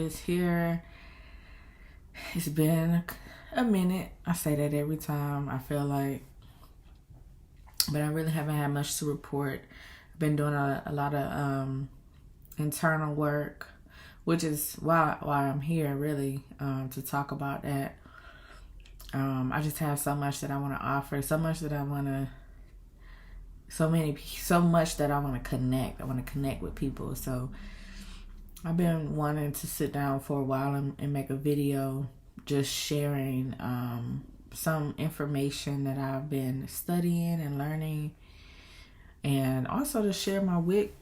artist here. It's been a minute. I say that every time, I feel like. But I really haven't had much to report. I've been doing a lot of internal work, which is why I'm here, really, to talk about that. I just have so much that I want to offer, so much that I want to connect. I want to connect with people. So I've been wanting to sit down for a while and make a video just sharing some information that I've been studying and learning, and also to share my Wicks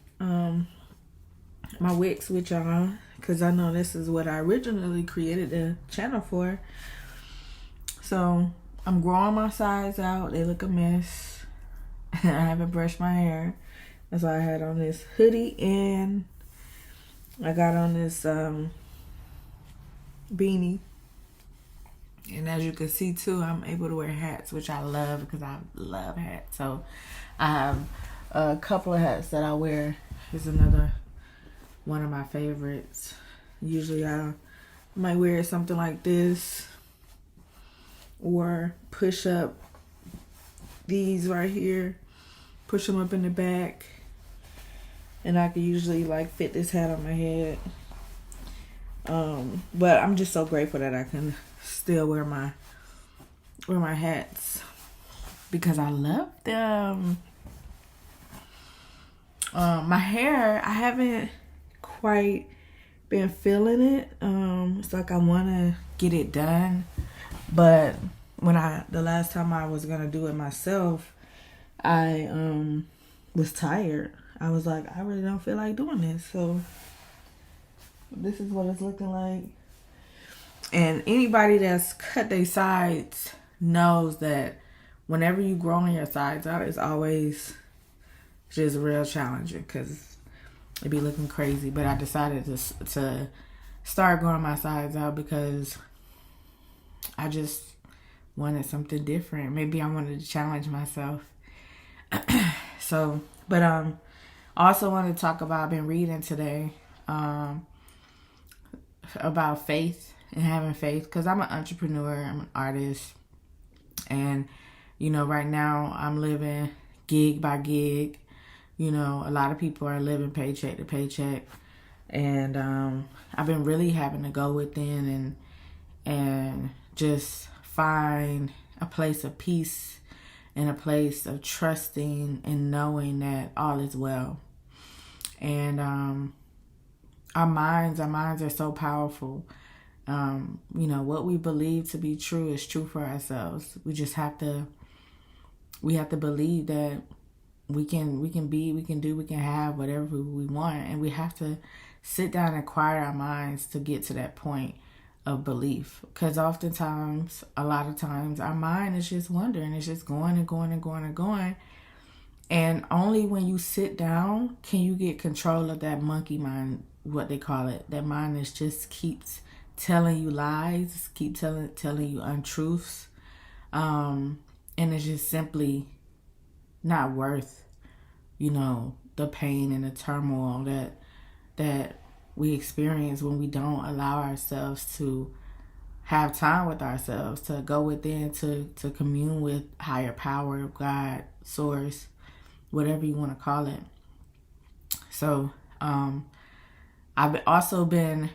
with y'all, because I know this is what I originally created the channel for. So I'm growing my sides out. They look a mess. I haven't brushed my hair. That's why I had on this hoodie, and I got on this beanie. And as you can see too, I'm able to wear hats, which I love because I love hats. So I have a couple of hats that I wear. Here's another one of my favorites. Usually I might wear something like this, or push up these right here, push them up in the back, and I can usually like fit this hat on my head. But I'm just so grateful that I can still wear my hats because I love them. My hair, I haven't quite been feeling it. It's like I want to get it done, but the last time I was gonna do it myself, I was tired. I was like, I really don't feel like doing this. So this is what it's looking like. And anybody that's cut their sides knows that whenever you growing your sides out, it's always just real challenging because it be looking crazy. But I decided to start growing my sides out because I just wanted something different. Maybe I wanted to challenge myself. So, but I also wanted to talk about, I've been reading today about faith and having faith, because I'm an entrepreneur, I'm an artist, and right now I'm living gig by gig. A lot of people are living paycheck to paycheck, and I've been really having to go within and just find a place of peace and a place of trusting and knowing that all is well. And our minds are so powerful. What we believe to be true is true for ourselves. We just have to believe that we can have whatever we want, and we have to sit down and quiet our minds to get to that point of belief. Because a lot of times, our mind is just wandering. It's just going and going and going and going. And only when you sit down can you get control of that monkey mind, what they call it. That mind that just keeps telling you lies, keep telling you untruths. And it's just simply not worth, the pain and the turmoil that we experience when we don't allow ourselves to have time with ourselves, to go within, to commune with higher power, God, source, whatever you want to call it. So I've also been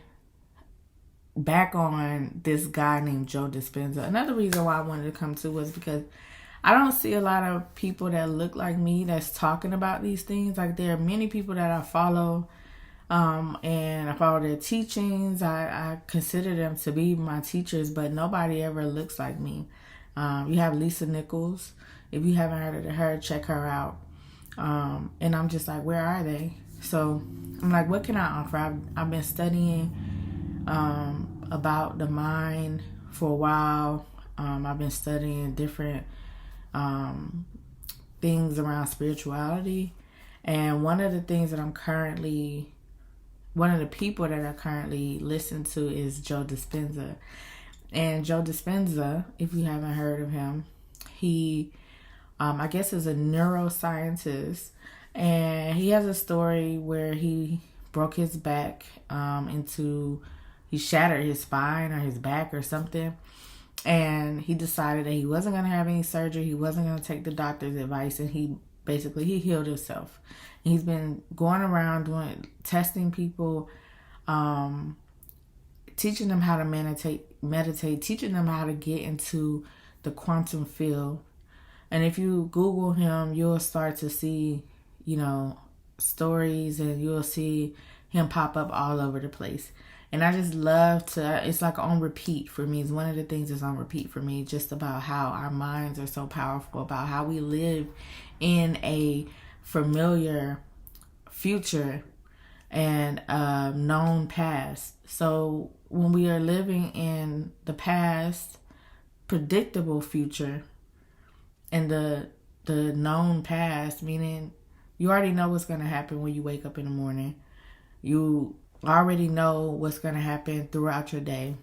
back on this guy named Joe Dispenza. Another reason why I wanted to come to was because I don't see a lot of people that look like me that's talking about these things. Like, there are many people that I follow, and I follow their teachings. I consider them to be my teachers, but nobody ever looks like me. You have Lisa Nichols. If you haven't heard of her, check her out. And I'm just like, where are they? So I'm like, what can I offer? I've been studying about the mind for a while. I've been studying different things around spirituality, and one of the people that I currently listen to is Joe Dispenza. And Joe Dispenza, if you haven't heard of him, he I guess is a neuroscientist, and he has a story where he broke his back into he shattered his spine or his back or something. And he decided that he wasn't going to have any surgery. He wasn't going to take the doctor's advice. And he healed himself. And he's been going around testing people, teaching them how to meditate, teaching them how to get into the quantum field. And if you Google him, you'll start to see, stories, and you'll see him pop up all over the place. And I just love it's like on repeat for me. It's one of the things that's on repeat for me, just about how our minds are so powerful, about how we live in a familiar future and a known past. So when we are living in the past, predictable future, and the known past, meaning you already know what's going to happen when you wake up in the morning. You already know what's going to happen throughout your day.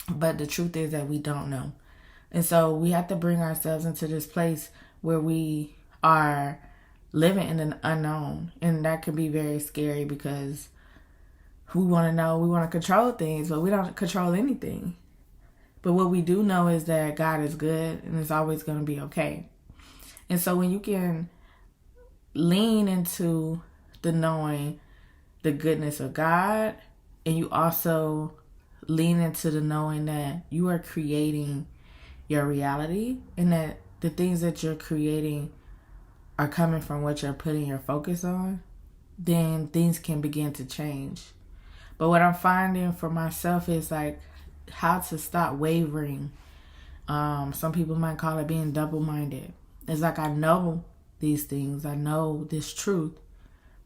But the truth is that we don't know. And so we have to bring ourselves into this place where we are living in an unknown. And that can be very scary because we want to know, we want to control things, but we don't control anything. But what we do know is that God is good and it's always going to be okay. And so when you can lean into the knowing the goodness of God, and you also lean into the knowing that you are creating your reality, and that the things that you're creating are coming from what you're putting your focus on, then things can begin to change. But what I'm finding for myself is like how to stop wavering. Some people might call it being double-minded. It's like I know these things, I know this truth,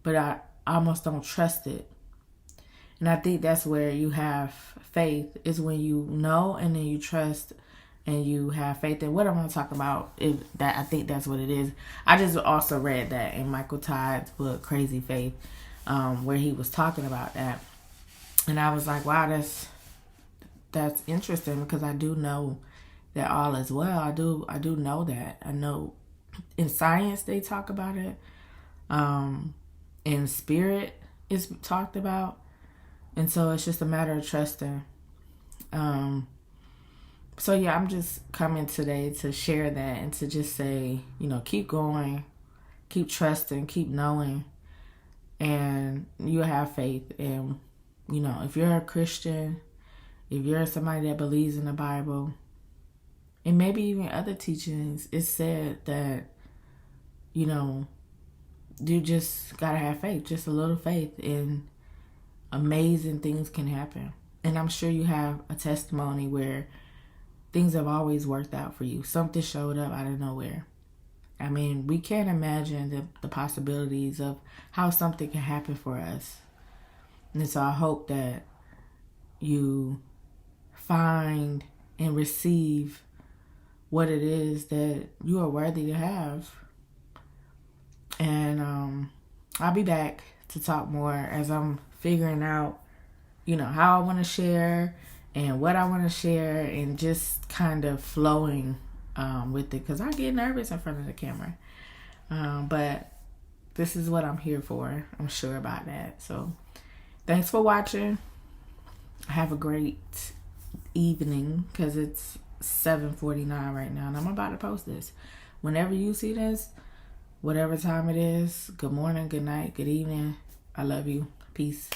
but I almost don't trust it. And I think that's where you have faith, is when you know and then you trust and you have faith. And what I'm going to talk about, I think that's what it is. I just also read that in Michael Todd's book, Crazy Faith, where he was talking about that. And I was like, wow, that's interesting, because I do know that all is well. I do know that. I know in science they talk about it. In spirit it's talked about. And so it's just a matter of trusting. So yeah, I'm just coming today to share that and to just say, keep going, keep trusting, keep knowing, and you have faith. And, if you're a Christian, if you're somebody that believes in the Bible, and maybe even other teachings, it's said that, you just gotta have faith, just a little faith, and amazing things can happen. And I'm sure you have a testimony where things have always worked out for you. Something showed up out of nowhere. I mean, we can't imagine the possibilities of how something can happen for us. And so I hope that you find and receive what it is that you are worthy to have. And I'll be back to talk more as I'm figuring out, how I want to share and what I want to share, and just kind of flowing with it, because I get nervous in front of the camera. But this is what I'm here for. I'm sure about that. So thanks for watching. Have a great evening, because it's 7:49 right now, and I'm about to post this. Whenever you see this, whatever time it is, good morning, good night, good evening. I love you. Peace.